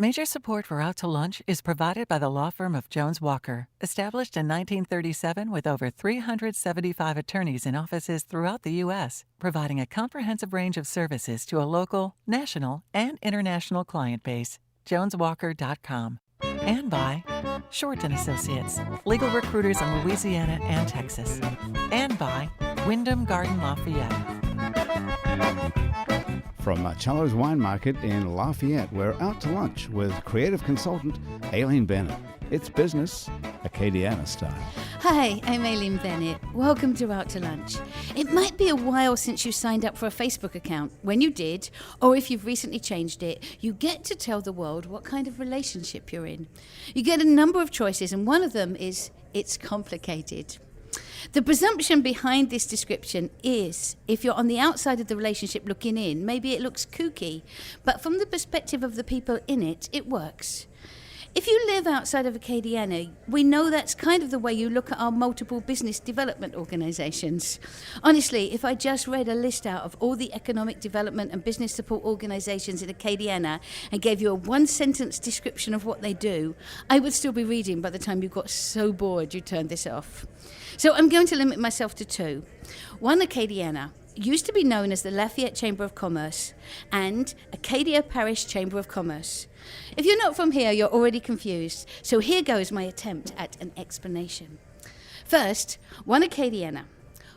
Major support for Out to Lunch is provided by the law firm of Jones Walker, established in 1937 with over 375 attorneys in offices throughout the U.S., providing a comprehensive range of services to a local, national, and international client base. JonesWalker.com. And by Shorten Associates, legal recruiters in Louisiana and Texas. And by Wyndham Garden Lafayette. From Cello's Wine Market in Lafayette, we're out to lunch with creative consultant Aileen Bennett. It's business, Acadiana style. Hi, I'm Aileen Bennett. Welcome to Out to Lunch. It might be a while since you signed up for a Facebook account. When you did, or if you've recently changed it, you get to tell the world what kind of relationship you're in. You get a number of choices, and one of them is, it's complicated. The presumption behind this description is, if you're on the outside of the relationship looking in, maybe it looks kooky, but from the perspective of the people in it, it works. If you live outside of Acadiana, we know that's kind of the way you look at our multiple business development organisations. Honestly, if I just read a list out of all the economic development and business support organisations in Acadiana and gave you a one-sentence description of what they do, I would still be reading by the time you got so bored you turned this off. So I'm going to limit myself to two. One, Acadiana, used to be known as the Lafayette Chamber of Commerce, and Acadia Parish Chamber of Commerce. If you're not from here, you're already confused, so here goes my attempt at an explanation. First, One Acadiana.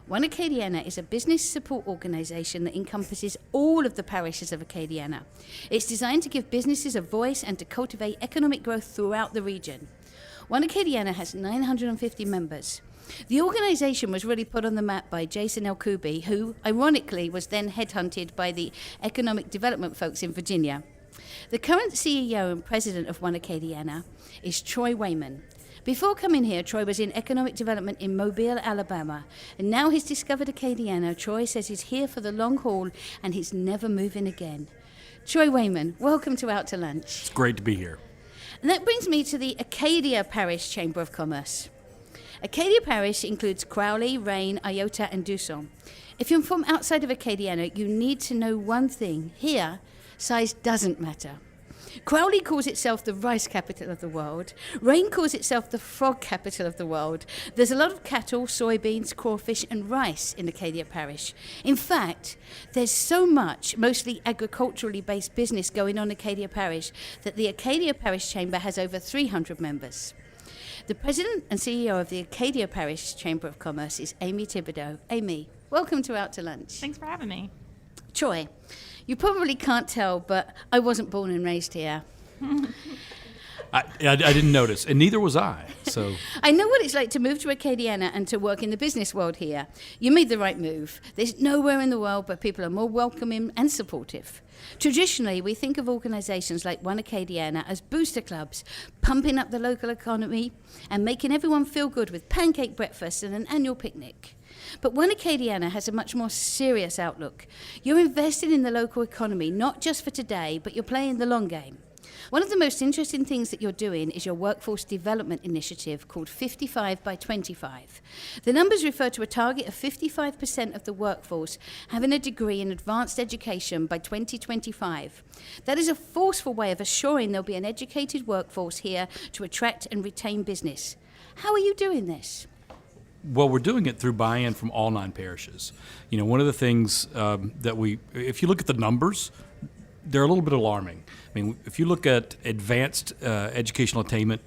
One Acadiana is a business support organisation that encompasses all of the parishes of Acadiana. It's designed to give businesses a voice and to cultivate economic growth throughout the region. One Acadiana has 950 members. The organisation was really put on the map by Jason L. Kuby, who, ironically, was then headhunted by the economic development folks in Virginia. The current CEO and president of One Acadiana is Troy Wayman. Before coming here, Troy was in economic development in Mobile, Alabama, and now he's discovered Acadiana. Troy says he's here for the long haul and he's never moving again. Troy Wayman, welcome to Out to Lunch. It's great to be here. And that brings me to the Acadia Parish Chamber of Commerce. Acadia Parish includes Crowley, Rain, Iota, and Dusson. If you're from outside of Acadiana, you need to know one thing. Here, size doesn't matter. Crowley calls itself the rice capital of the world. Rain calls itself the frog capital of the world. There's a lot of cattle, soybeans, crawfish, and rice in Acadia Parish. In fact, there's so much, mostly agriculturally based business going on in Acadia Parish, that the Acadia Parish Chamber has over 300 members. The president and CEO of the Acadia Parish Chamber of Commerce is Amy Thibodeau. Amy, welcome to Out to Lunch. Thanks for having me. Troy, you probably can't tell, but I wasn't born and raised here. I didn't notice, and neither was I. So I know what it's like to move to Acadiana and to work in the business world here. You made the right move. There's nowhere in the world where people are more welcoming and supportive. Traditionally, we think of organisations like One Acadiana as booster clubs, pumping up the local economy and making everyone feel good with pancake breakfast and an annual picnic. But One Acadiana has a much more serious outlook. You're invested in the local economy, not just for today, but you're playing the long game. One of the most interesting things that you're doing is your workforce development initiative called 55 by 25. The numbers refer to a target of 55% of the workforce having a degree in advanced education by 2025. That is a forceful way of assuring there'll be an educated workforce here to attract and retain business. How are you doing this? Well, we're doing it through buy-in from all 9 parishes. You know, one of the things if you look at the numbers, they're a little bit alarming. I mean, if you look at advanced educational attainment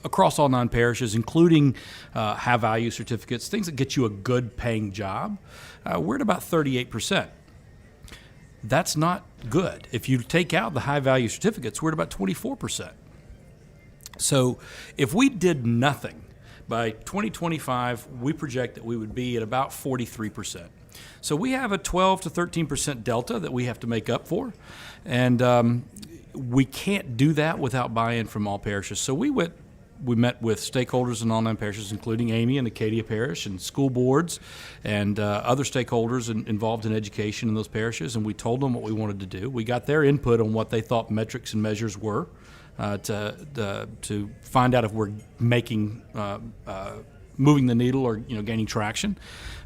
across all 9 parishes, including high-value certificates, things that get you a good paying job, we're at about 38%. That's not good. If you take out the high-value certificates, we're at about 24%. So if we did nothing, by 2025, we project that we would be at about 43%. So we have a 12 to 13% delta that we have to make up for, and we can't do that without buy-in from all parishes. So we met with stakeholders in all 9 parishes, including Amy and Acadia Parish and school boards and other stakeholders involved in education in those parishes, and we told them what we wanted to do. We got their input on what they thought metrics and measures were to find out if we're making moving the needle or gaining traction.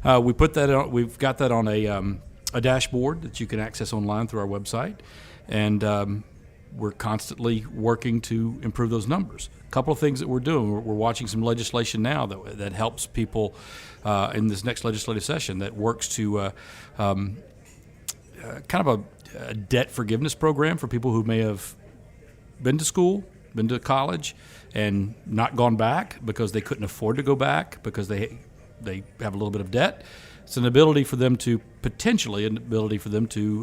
We put that on, we've got that on a dashboard that you can access online through our website, and we're constantly working to improve those numbers. A couple of things that we're doing. We're watching some legislation now that helps people in this next legislative session that works to kind of a debt forgiveness program for people who may have been to school, been to college, and not gone back because they couldn't afford to go back because they have a little bit of debt. It's an ability for them to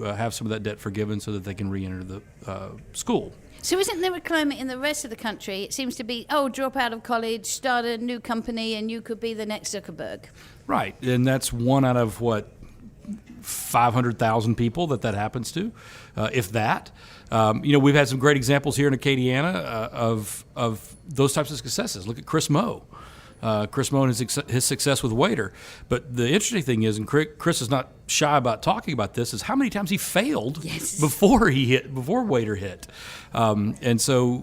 have some of that debt forgiven so that they can re-enter the school. So isn't there a climate in the rest of the country? It seems to be, drop out of college, start a new company, and you could be the next Zuckerberg. Right, and that's one out of, 500,000 people that happens to, if that. We've had some great examples here in Acadiana of those types of successes. Look at Chris Moe. Chris Moe and his success with Waiter. But the interesting thing is, and Chris is not shy about talking about this, is how many times he failed before Waiter hit. And so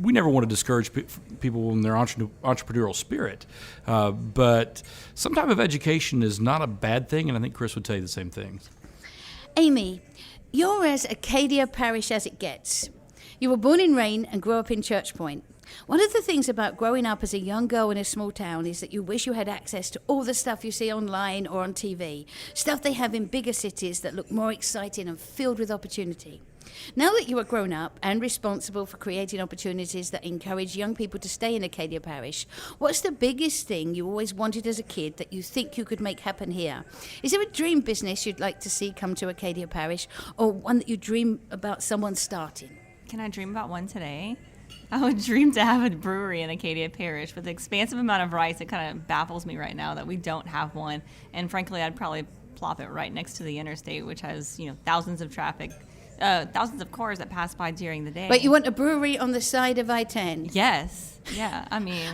we never want to discourage people in their entrepreneurial spirit. But some type of education is not a bad thing, and I think Chris would tell you the same thing. Amy, you're as Acadia Parish as it gets. You were born in Rain and grew up in Church Point. One of the things about growing up as a young girl in a small town is that you wish you had access to all the stuff you see online or on TV, stuff they have in bigger cities that look more exciting and filled with opportunity. Now that you are grown up and responsible for creating opportunities that encourage young people to stay in Acadia Parish, what's the biggest thing you always wanted as a kid that you think you could make happen here? Is there a dream business you'd like to see come to Acadia Parish, or one that you dream about someone starting? Can I dream about one today? I would dream to have a brewery in Acadia Parish. With the expansive amount of rice, it kind of baffles me right now that we don't have one. And frankly, I'd probably plop it right next to the interstate, which has, thousands of cars that pass by during the day. But you want a brewery on the side of I-10? Yes. Yeah. I mean,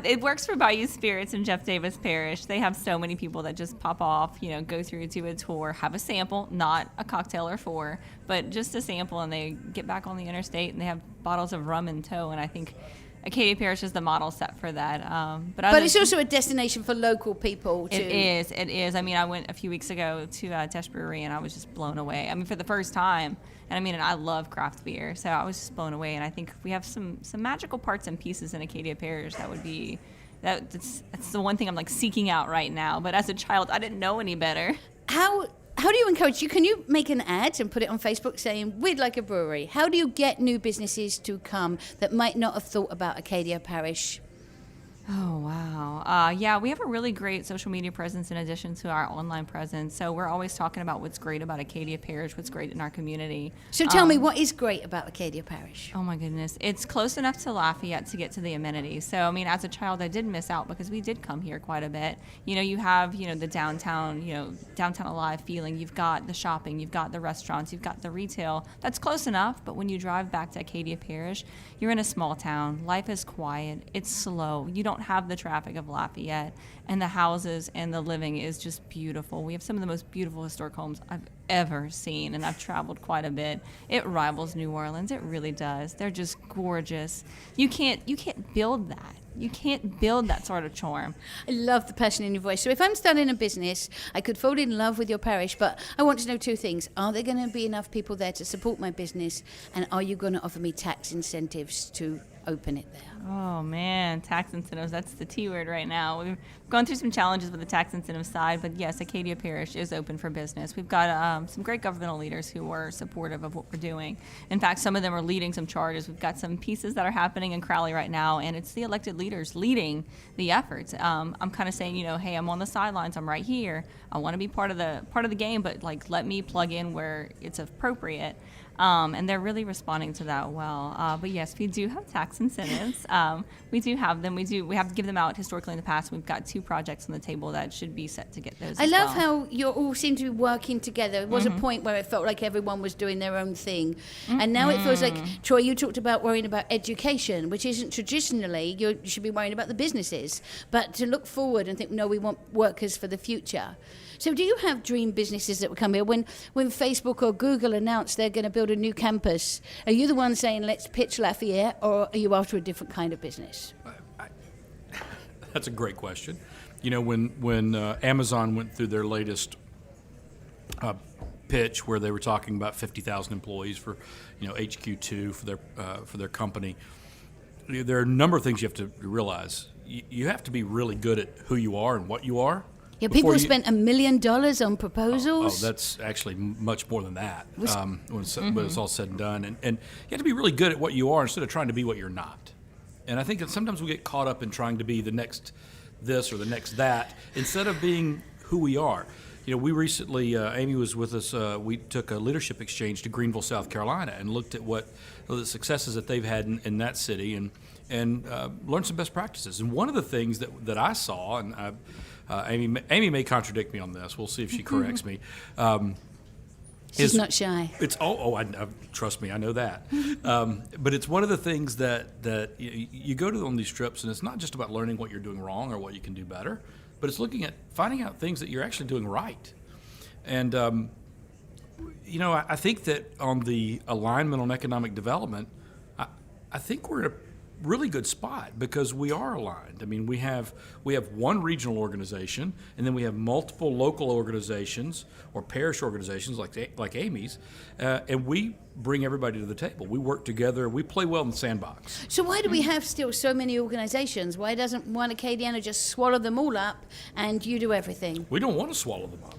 it works for Bayou Spirits in Jeff Davis Parish. They have so many people that just pop off, go through to a tour, have a sample, not a cocktail or four, but just a sample, and they get back on the interstate and they have bottles of rum in tow. And I think Acadia Parish is the model set for that. But it's also a destination for local people too. It is. I went a few weeks ago to Tesh Brewery and I was just blown away. For the first time. And I love craft beer, so I was just blown away. And I think we have some magical parts and pieces in Acadia Parish that would be, that's the one thing I'm like seeking out right now. But as a child, I didn't know any better. How do you encourage? Can you make an ad and put it on Facebook saying, we'd like a brewery? How do you get new businesses to come that might not have thought about Acadia Parish? Oh, wow. Yeah, we have a really great social media presence in addition to our online presence. So we're always talking about what's great about Acadia Parish, what's great in our community. So tell me, what is great about Acadia Parish? Oh, my goodness. It's close enough to Lafayette to get to the amenities. So, as a child, I did miss out because we did come here quite a bit. You have, the downtown alive feeling. You've got the shopping. You've got the restaurants. You've got the retail. That's close enough. But when you drive back to Acadia Parish, you're in a small town. Life is quiet. It's slow. You don't have the traffic of Lafayette, and the houses and the living is just beautiful. We have some of the most beautiful historic homes I've ever seen, and I've traveled quite a bit. It rivals New Orleans. It really does. They're just gorgeous. You can't build that. You can't build that sort of charm. I love the passion in your voice. So if I'm starting a business, I could fall in love with your parish, but I want to know two things. Are there going to be enough people there to support my business? And are you going to offer me tax incentives to open it there? Oh, man, tax incentives, that's the T word right now. We've gone through some challenges with the tax incentive side, but yes, Acadia Parish is open for business. We've got some great governmental leaders who are supportive of what we're doing. In fact, some of them are leading some charges. We've got some pieces that are happening in Crowley right now, and it's the elected leaders leading the efforts. I'm kind of saying, hey, I'm on the sidelines. I'm right here. I want to be part of the game, but let me plug in where it's appropriate. And they're really responding to that well. But yes, we do have tax incentives. We do have them. We have to give them out historically in the past. We've got 2 projects on the table that should be set to get those. I love how you all seem to be working together. There was a point where it felt like everyone was doing their own thing. And now it feels like, Troy, you talked about worrying about education, which isn't traditionally, you should be worrying about the businesses. But to look forward and think, no, we want workers for the future. So do you have dream businesses that will come here? When Facebook or Google announce they're going to build a new campus, are you the one saying, let's pitch Lafayette, or are you after a different kind of business? That's a great question. When Amazon went through their latest pitch where they were talking about 50,000 employees for, HQ2 for their company. There are a number of things you have to realize. You have to be really good at who you are and what you are. Yeah, people spent $1 million on proposals. Oh, that's actually much more than that when it's all said and done. And you have to be really good at what you are instead of trying to be what you're not. And I think that sometimes we get caught up in trying to be the next this or the next that instead of being who we are. We recently, Amy was with us, we took a leadership exchange to Greenville, South Carolina, and looked at what the successes that they've had in that city and learned some best practices. And one of the things that I saw, and Amy may contradict me on this. We'll see if she corrects me. She's not shy. It's trust me, I know that. But it's one of the things that you go to on these trips, and it's not just about learning what you're doing wrong or what you can do better, but it's looking at finding out things that you're actually doing right. And I think that on the alignment on economic development, I think we're in a really good spot because we are aligned. I mean, we have one regional organization, and then we have multiple local organizations or parish organizations like Amy's, and we bring everybody to the table. We work together. We play well in the sandbox. So why do we have still so many organizations? Why doesn't one Acadiana just swallow them all up and you do everything? We don't want to swallow them up.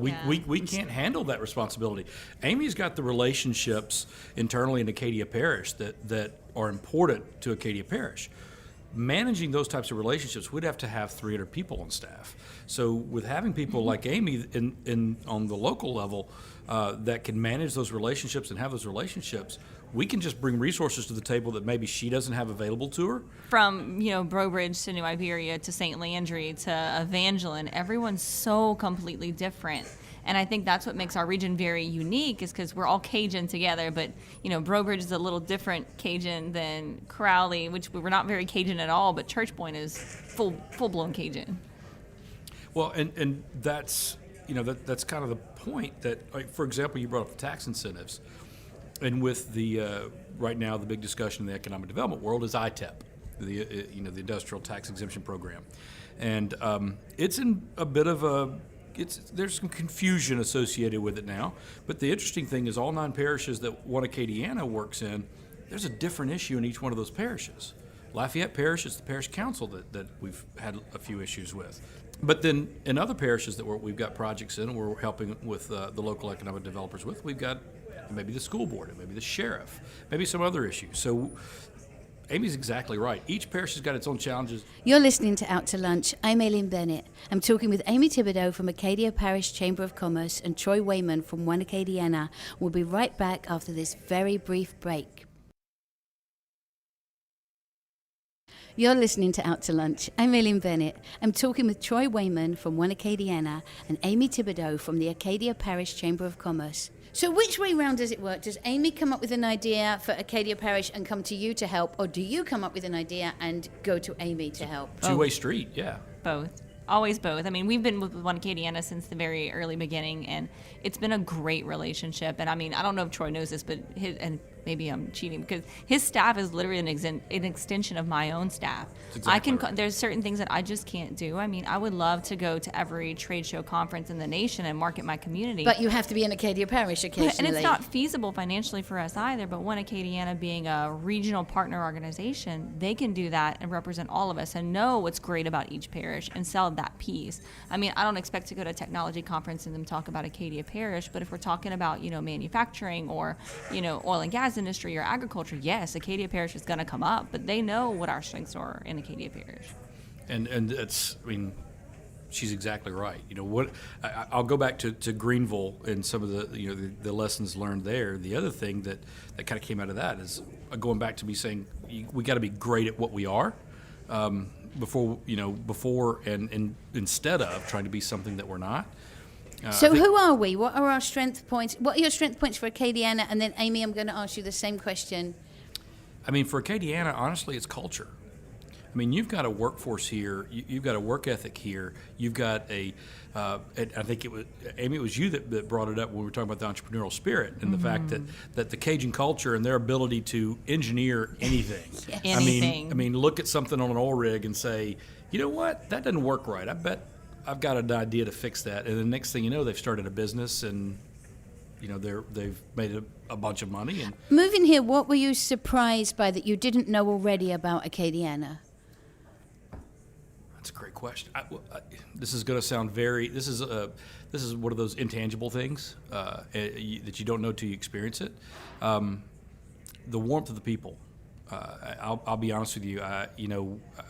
We can't handle that responsibility. Amy's got the relationships internally in Acadia Parish that are important to Acadia Parish. Managing those types of relationships, we'd have to have 300 people on staff. So with having people like Amy on the local level that can manage those relationships and have those relationships, we can just bring resources to the table that maybe she doesn't have available to her. From, Brobridge to New Iberia to St. Landry to Evangeline, everyone's so completely different. And I think that's what makes our region very unique is because we're all Cajun together. But, Brobridge is a little different Cajun than Crowley, which we're not very Cajun at all, but Church Point is full-blown Cajun. Well, and that's, that's kind of the point that, like, for example, you brought up the tax incentives. And with the right now, the big discussion in the economic development world is ITEP, the Industrial Tax Exemption Program, and it's in a bit of there's some confusion associated with it now. But the interesting thing is, all 9 parishes that one Acadiana works in, there's a different issue in each one of those parishes. Lafayette Parish is the parish council that we've had a few issues with. But then in other parishes that we've got projects in, and we're helping with the local economic developers with, we've got maybe the school board, maybe the sheriff, maybe some other issues. So Amy's exactly right. Each parish has got its own challenges. You're listening to Out to Lunch. I'm Aileen Bennett. I'm talking with Amy Thibodeau from Acadia Parish Chamber of Commerce and Troy Wayman from One Acadiana. We'll be right back after this very brief break. You're listening to Out to Lunch. I'm Aileen Bennett. I'm talking with Troy Wayman from One Acadiana and Amy Thibodeau from the Acadia Parish Chamber of Commerce. So which way round does it work? Does Amy come up with an idea for Acadia Parish and come to you to help, or do you come up with an idea and go to Amy to help? Two-way street, yeah. Both. Always both. I mean, we've been with One Acadiana since the very early beginning, and it's been a great relationship. And I mean, I don't know if Troy knows this, but maybe I'm cheating because his staff is literally an extension of my own staff. Exactly right. There's certain things that I just can't do. I mean, I would love to go to every trade show conference in the nation and market my community. But you have to be in Acadia Parish occasionally. And it's not feasible financially for us either, but One Acadiana being a regional partner organization, they can do that and represent all of us and know what's great about each parish and sell that piece. I mean, I don't expect to go to a technology conference and them talk about Acadia Parish, but if we're talking about, manufacturing or, oil and gas industry or agriculture, yes, Acadia Parish is going to come up, but they know what our strengths are in Acadia Parish. And it's, I mean, she's exactly right. I'll go back to Greenville and some of the lessons learned there. The other thing that kind of came out of that is going back to me saying we got to be great at what we are before and instead of trying to be something that we're not. So who are we? What are our strength points? What are your strength points for Acadiana? And then, Amy, I'm going to ask you the same question. I mean, for Acadiana, honestly, it's culture. I mean, you've got a workforce here. You've got a work ethic here. You've got I think it was, Amy, it was you that brought it up when we were talking about the entrepreneurial spirit and the fact that the Cajun culture and their ability to engineer anything. Yes. Anything. I mean, look at something on an oil rig and say, you know what, that doesn't work right. I bet I've got an idea to fix that. And the next thing you know, they've started a business and they've made a bunch of money. And Moving here, what were you surprised by that you didn't know already about Acadiana? that's a great question. This is going to sound this is one of those intangible things that you don't know till you experience it. The warmth of the people. I'll be honest with you. I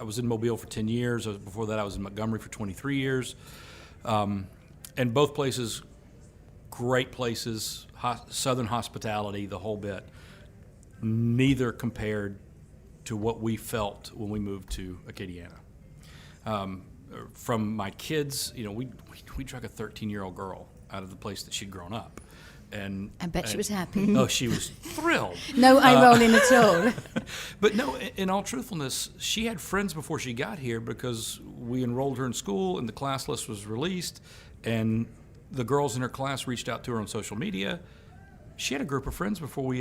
was in Mobile for 10 years. Before that, I was in Montgomery for 23 years. And both places, great places, Southern hospitality, the whole bit. Neither compared to what we felt when we moved to Acadiana. From my kids, we drug a 13-year-old girl out of the place that she'd grown up. And I bet she was happy. Oh, she was thrilled. No eye rolling at all. But no, in all truthfulness, she had friends before she got here because we enrolled her in school and the class list was released and the girls in her class reached out to her on social media. She had a group of friends before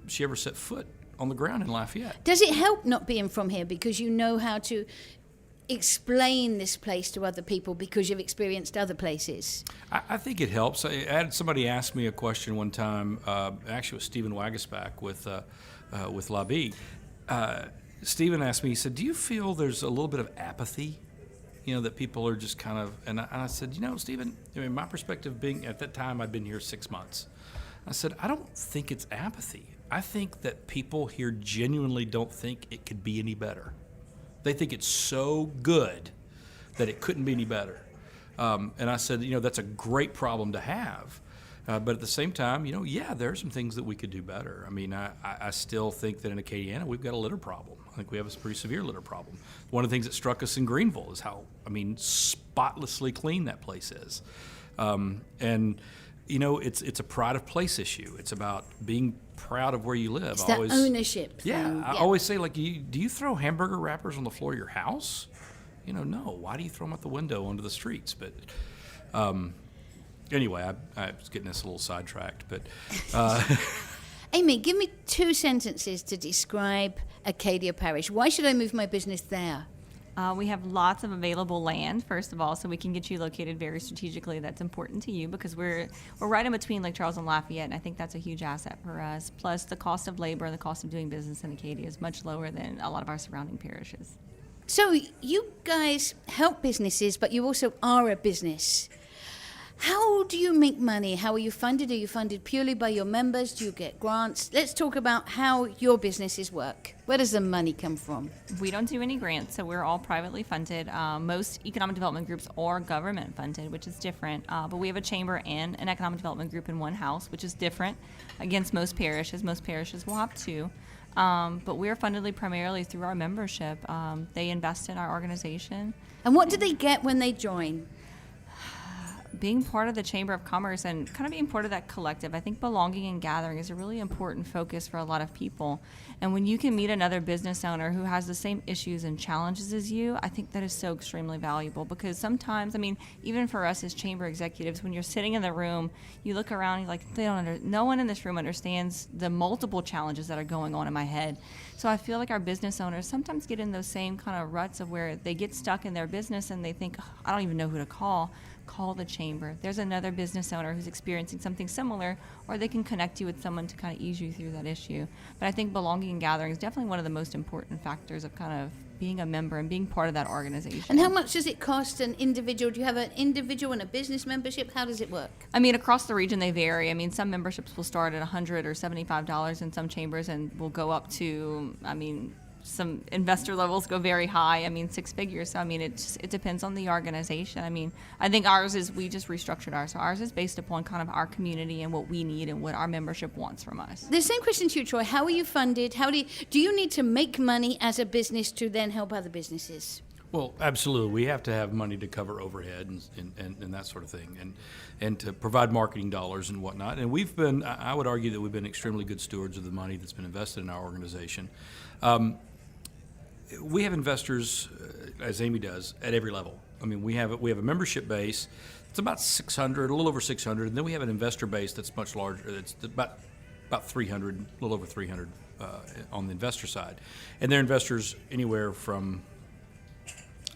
she ever set foot on the ground in Lafayette. Does it help not being from here because you know how to explain this place to other people because you've experienced other places? I think it helps. I had somebody ask me a question one time. Actually, it was Stephen Wagasback with La Vie. Stephen asked me. He said, "Do you feel there's a little bit of apathy? That people are just kind of." And I said, Stephen. My perspective, being at that time, I'd been here 6 months. I said, I don't think it's apathy. I think that people here genuinely don't think it could be any better. They think it's so good that it couldn't be any better. And I said, that's a great problem to have. But at the same time, there are some things that we could do better. I still think that in Acadiana, we've got a litter problem. I think we have a pretty severe litter problem. One of the things that struck us in Greenville is how, spotlessly clean that place is. It's a pride of place issue. It's about being proud of where you live. It's that ownership thing. Yeah, I always say, do you throw hamburger wrappers on the floor of your house? No. Why do you throw them out the window onto the streets? But anyway, I was getting us a little sidetracked. But Amy, give me 2 sentences to describe Acadia Parish. Why should I move my business there? We have lots of available land, first of all, so we can get you located very strategically. That's important to you because we're right in between Lake Charles and Lafayette, and I think that's a huge asset for us. Plus, the cost of labor and the cost of doing business in Acadia is much lower than a lot of our surrounding parishes. So you guys help businesses, but you also are a business. How do you make money? How are you funded? Are you funded purely by your members? Do you get grants? Let's talk about how your businesses work. Where does the money come from? We don't do any grants, so we're all privately funded. Most economic development groups are government funded, which is different. But we have a chamber and an economic development group in one house, which is different against most parishes. Most parishes will have 2. But we're funded primarily through our membership. They invest in our organization. And what do they get when they join? Being part of the Chamber of Commerce and kind of being part of that collective, I think belonging and gathering is a really important focus for a lot of people. And when you can meet another business owner who has the same issues and challenges as you, I think that is so extremely valuable because sometimes, even for us as chamber executives, when you're sitting in the room, you look around, you're like, no one in this room understands the multiple challenges that are going on in my head. So I feel like our business owners sometimes get in those same kind of ruts of where they get stuck in their business and they think, I don't even know who to call. Call the chamber. There's another business owner who's experiencing something similar, or they can connect you with someone to kind of ease you through that issue. But I think belonging and gathering is definitely one of the most important factors of kind of being a member and being part of that organization. And how much does it cost an individual? Do you have an individual and a business membership? How does it work? Across the region they vary. Some memberships will start at $100 or $75 in some chambers and will go up to, some investor levels go very high. 6 figures. So it depends on the organization. I think ours is, we just restructured ours. So ours is based upon kind of our community and what we need and what our membership wants from us. The same question to you, Troy. How are you funded? Do you need to make money as a business to then help other businesses? Well, absolutely. We have to have money to cover overhead and that sort of thing, and to provide marketing dollars and whatnot. And I would argue that we've been extremely good stewards of the money that's been invested in our organization. We have investors, as Amy does, at every level. We have a membership base. It's about 600, a little over 600, and then we have an investor base that's much larger. It's about 300, a little over 300 on the investor side, and they're investors anywhere from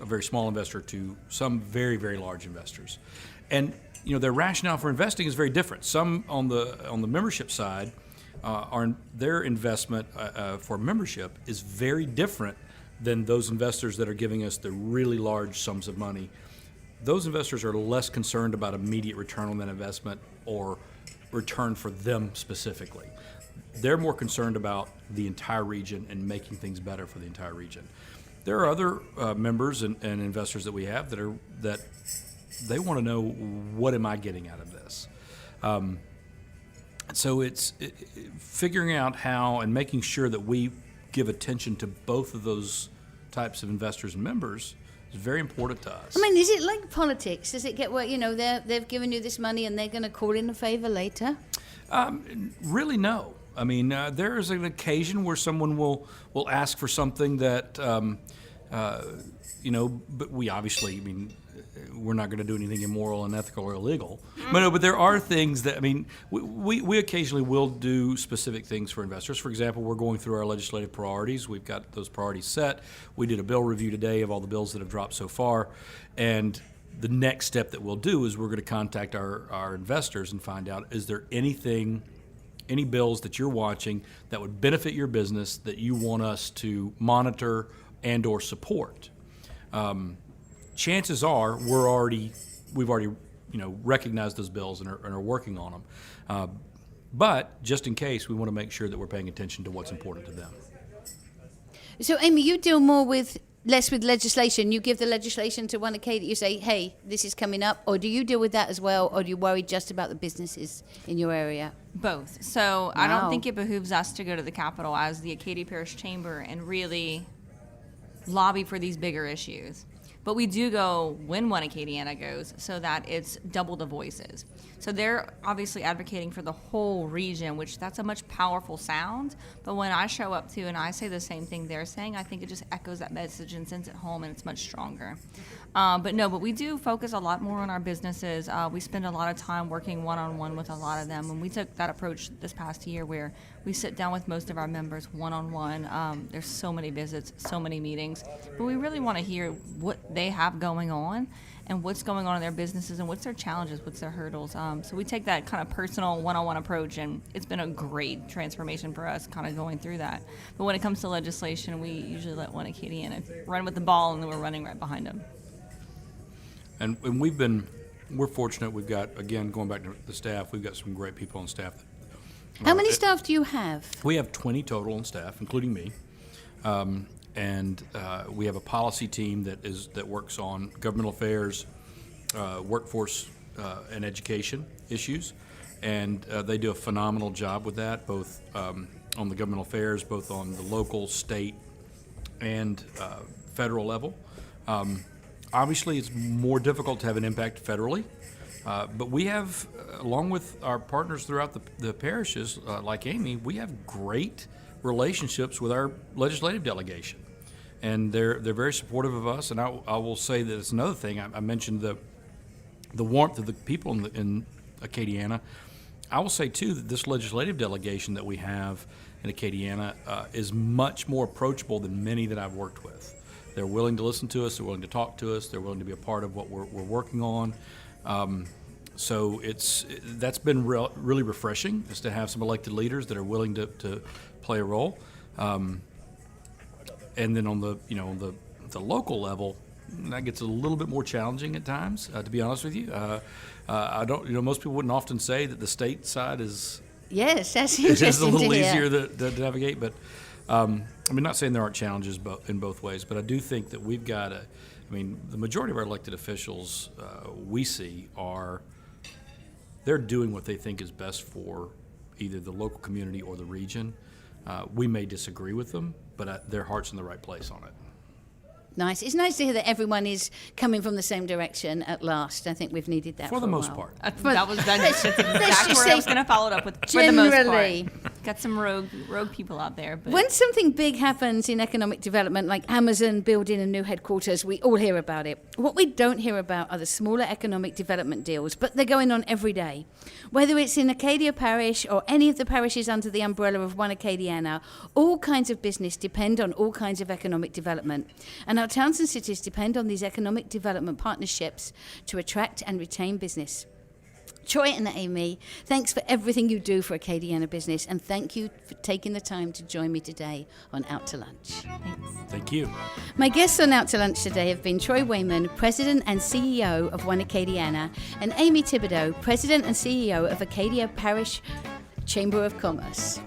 a very small investor to some very, very large investors. And their rationale for investing is very different. Some on the membership side, their investment for membership is very different than those investors that are giving us the really large sums of money. Those investors are less concerned about immediate return on that investment or return for them specifically. They're more concerned about the entire region and making things better for the entire region. There are other members and investors that we have that they want to know, what am I getting out of this? So it's figuring out how and making sure that we give attention to both of those types of investors and members is very important to us. I mean, is it like politics? Does it get where, they've given you this money and they're going to call in a favor later? Really, no. I mean, there is an occasion where someone will ask for something that, but we obviously, we're not going to do anything immoral, unethical, or illegal. But there are things that, we occasionally will do specific things for investors. For example, we're going through our legislative priorities. We've got those priorities set. We did a bill review today of all the bills that have dropped so far. And the next step that we'll do is we're going to contact our investors and find out, is there any bills that you're watching that would benefit your business that you want us to monitor and or support? Chances are we've already recognized those bills and are working on them. But just in case, we want to make sure that we're paying attention to what's important to them. So, Amy, you deal less with legislation. You give the legislation to one Acadia. You say, hey, this is coming up. Or do you deal with that as well? Or do you worry just about the businesses in your area? Both. So I don't think it behooves us to go to the Capitol as the Acadia Parish Chamber and really lobby for these bigger issues. But we do go when one Acadiana goes so that it's double the voices. So they're obviously advocating for the whole region, which that's a much powerful sound. But when I show up to and I say the same thing they're saying, I think it just echoes that message and sends it home, and it's much stronger. But we do focus a lot more on our businesses. We spend a lot of time working one-on-one with a lot of them. And we took that approach this past year where we sit down with most of our members one-on-one. There's so many visits, so many meetings. But we really want to hear what they have going on and what's going on in their businesses and what's their challenges, what's their hurdles. So we take that kind of personal one-on-one approach, and it's been a great transformation for us kind of going through that. But when it comes to legislation, we usually let one Acadiana run with the ball, and then we're running right behind them. And we're fortunate. We've got, again, going back to the staff, we've got some great people on staff. How many staff do you have? We have 20 total on staff, including me. And we have a policy team that works on governmental affairs, workforce, and education issues. And they do a phenomenal job with that, both on the governmental affairs, both on the local, state, and federal level. Obviously, it's more difficult to have an impact federally, but we have, along with our partners throughout the parishes, like Amy, we have great relationships with our legislative delegation, and they're very supportive of us. And I will say that it's another thing. I mentioned the warmth of the people in Acadiana. I will say too that this legislative delegation that we have in Acadiana is much more approachable than many that I've worked with. They're willing to listen to us. They're willing to talk to us. They're willing to be a part of what we're working on. So that's been really refreshing, is to have some elected leaders that are willing to play a role. And then on the local level, that gets a little bit more challenging at times. To be honest with you, I don't. Most people wouldn't often say that the state side is. Yes, that's interesting. It's a little to easier hear. to navigate, but. Not saying there aren't challenges in both ways, but I do think that we've got the majority of our elected officials we see they're doing what they think is best for either the local community or the region. We may disagree with them, but their heart's in the right place on it. Nice. It's nice to hear that everyone is coming from the same direction at last. I think we've needed that for the most while. part. That's exactly where I was going to follow it up with. Generally. For the most part. Got some rogue people out there. But. When something big happens in economic development, like Amazon building a new headquarters, we all hear about it. What we don't hear about are the smaller economic development deals, but they're going on every day. Whether it's in Acadia Parish or any of the parishes under the umbrella of one Acadiana, all kinds of business depend on all kinds of economic development. And our towns and cities depend on these economic development partnerships to attract and retain business. Troy and Amy, thanks for everything you do for Acadiana business, and thank you for taking the time to join me today on Out to Lunch. Thanks. Thank you. My guests on Out to Lunch today have been Troy Wayman, President and CEO of One Acadiana, and Amy Thibodeau, President and CEO of Acadia Parish Chamber of Commerce.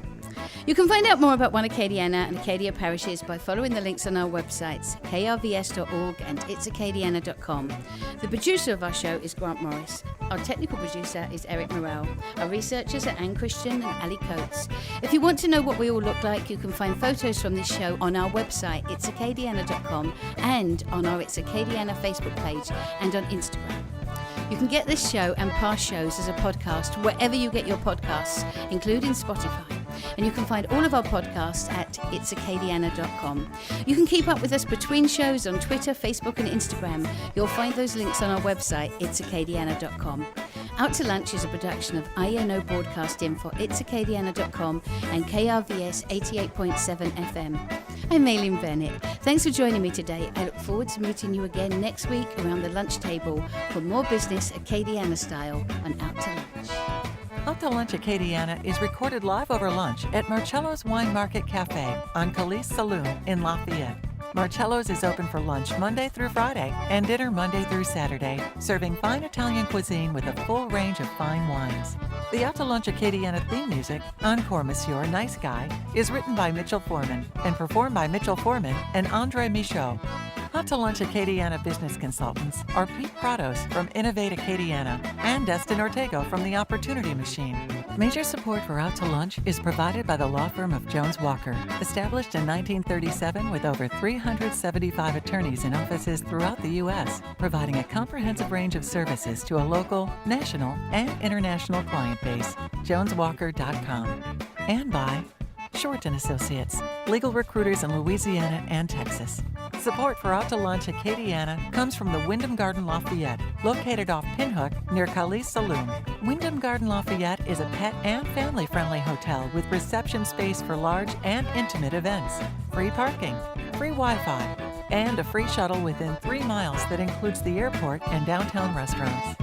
You can find out more about One Acadiana and Acadia parishes by following the links on our websites, krvs.org and itsacadiana.com. The producer of our show is Grant Morris. Our technical producer is Eric Morrell. Our researchers are Anne Christian and Ali Coates. If you want to know what we all look like, you can find photos from this show on our website, itsacadiana.com, and on our It's Acadiana Facebook page and on Instagram. You can get this show and past shows as a podcast wherever you get your podcasts, including Spotify. And you can find all of our podcasts at itsacadiana.com. You can keep up with us between shows on Twitter, Facebook and Instagram. You'll find those links on our website, itsacadiana.com. Out to Lunch is a production of INO Broadcasting for itsacadiana.com and KRVS 88.7 FM. I'm Aileen Bennett. Thanks for joining me today. I look forward to meeting you again next week around the lunch table for more business Acadiana style on Out to Lunch. Out to Lunch Acadiana is recorded live over lunch at Marcello's Wine Market Cafe on Calise Saloon in Lafayette. Marcello's is open for lunch Monday through Friday and dinner Monday through Saturday, serving fine Italian cuisine with a full range of fine wines. The Out to Lunch Acadiana theme music, Encore Monsieur Nice Guy, is written by Mitchell Foreman and performed by Mitchell Foreman and Andre Michaud. Out to Lunch Acadiana business consultants are Pete Prados from Innovate Acadiana and Destin Ortego from The Opportunity Machine. Major support for Out to Lunch is provided by the law firm of Jones Walker, established in 1937 with over 375 attorneys in offices throughout the U.S., providing a comprehensive range of services to a local, national, and international client base. JonesWalker.com. And by Short & Associates, legal recruiters in Louisiana and Texas. Support for Out to Lunch Acadiana comes from the Wyndham Garden Lafayette, located off Pinhook near Calise Saloon. Wyndham Garden Lafayette is a pet and family-friendly hotel with reception space for large and intimate events, free parking, free Wi-Fi, and a free shuttle within 3 miles that includes the airport and downtown restaurants.